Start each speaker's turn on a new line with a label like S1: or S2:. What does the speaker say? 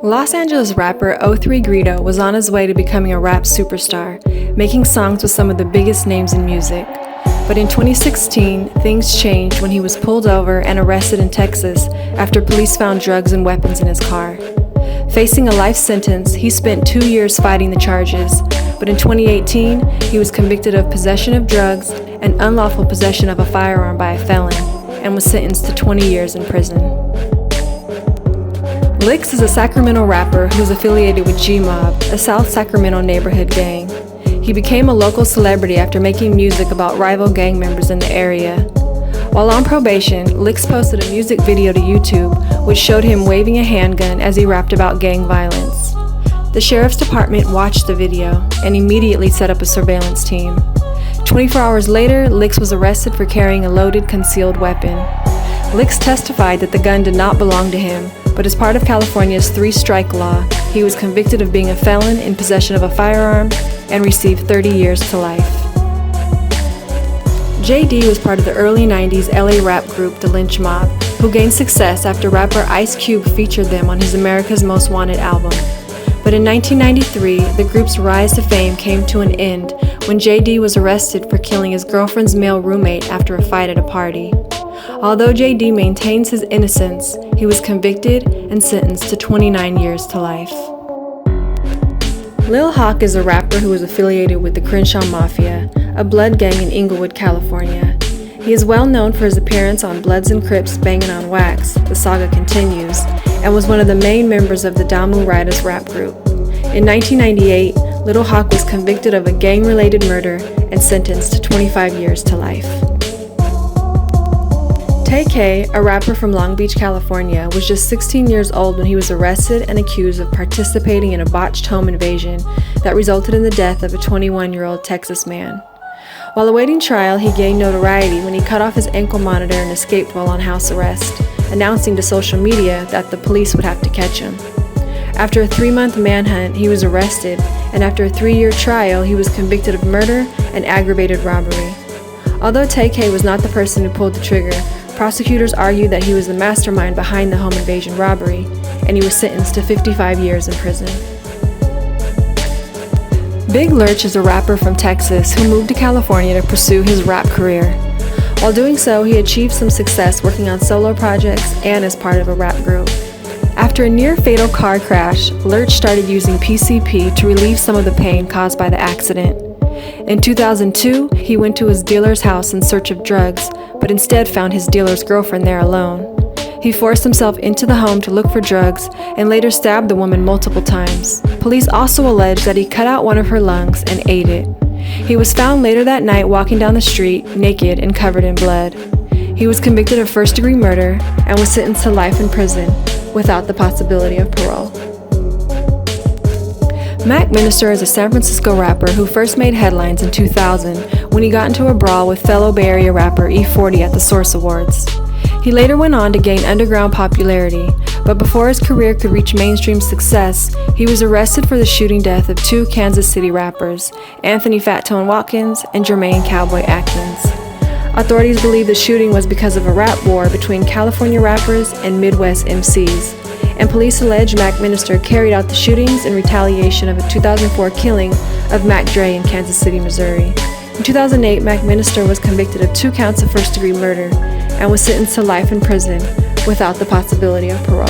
S1: Los Angeles rapper 03 Greedo was on his way to becoming a rap superstar, making songs with some of the biggest names in music. But in 2016, things changed when he was pulled over and arrested in Texas after police found drugs and weapons in his car. Facing a life sentence, he spent 2 years fighting the charges, but in 2018, he was convicted of possession of drugs and unlawful possession of a firearm by a felon, and was sentenced to 20 years in prison. Lix is a Sacramento rapper who's affiliated with G-Mob, a South Sacramento neighborhood gang. He became a local celebrity after making music about rival gang members in the area. While on probation, Lix posted a music video to YouTube which showed him waving a handgun as he rapped about gang violence. The sheriff's department watched the video and immediately set up a surveillance team. 24 hours later, Lix was arrested for carrying a loaded concealed weapon. Lix testified that the gun did not belong to him, but as part of California's 3-strike law, he was convicted of being a felon in possession of a firearm and received 30 years to life. JD was part of the early 90s LA rap group The Lynch Mob, who gained success after rapper Ice Cube featured them on his America's Most Wanted album. But in 1993, the group's rise to fame came to an end when JD was arrested for killing his girlfriend's male roommate after a fight at a party. Although JD maintains his innocence, he was convicted and sentenced to 29 years to life. Lil Hawk is a rapper who is affiliated with the Crenshaw Mafia, a blood gang in Inglewood, California. He is well known for his appearance on Bloods and Crips Bangin' on Wax, The Saga Continues, and was one of the main members of the Damu Riders rap group. In 1998, Lil Hawk was convicted of a gang-related murder and sentenced to 25 years to life. Tay-K, a rapper from Long Beach, California, was just 16 years old when he was arrested and accused of participating in a botched home invasion that resulted in the death of a 21-year-old Texas man. While awaiting trial, he gained notoriety when he cut off his ankle monitor and escaped while on house arrest, announcing to social media that the police would have to catch him. After a 3-month manhunt, he was arrested, and after a 3-year trial, he was convicted of murder and aggravated robbery. Although Tay-K was not the person who pulled the trigger, prosecutors argued that he was the mastermind behind the home invasion robbery, and he was sentenced to 55 years in prison. Big Lurch is a rapper from Texas who moved to California to pursue his rap career. While doing so, he achieved some success working on solo projects and as part of a rap group. After a near-fatal car crash, Lurch started using PCP to relieve some of the pain caused by the accident. In 2002, he went to his dealer's house in search of drugs, but instead found his dealer's girlfriend there alone. He forced himself into the home to look for drugs and later stabbed the woman multiple times. Police also allege that he cut out one of her lungs and ate it. He was found later that night walking down the street, naked and covered in blood. He was convicted of first-degree murder and was sentenced to life in prison without the possibility of parole. Mac Minister is a San Francisco rapper who first made headlines in 2000 when he got into a brawl with fellow Bay Area rapper E40 at the Source Awards. He later went on to gain underground popularity, but before his career could reach mainstream success, he was arrested for the shooting death of 2 Kansas City rappers, Anthony Fat Tone Watkins and Jermaine Cowboy Atkins. Authorities believe the shooting was because of a rap war between California rappers and Midwest MCs, and police allege Mac Minister carried out the shootings in retaliation of a 2004 killing of Mac Dre in Kansas City, Missouri. In 2008, Mac Minister was convicted of 2 counts of first-degree murder and was sentenced to life in prison without the possibility of parole.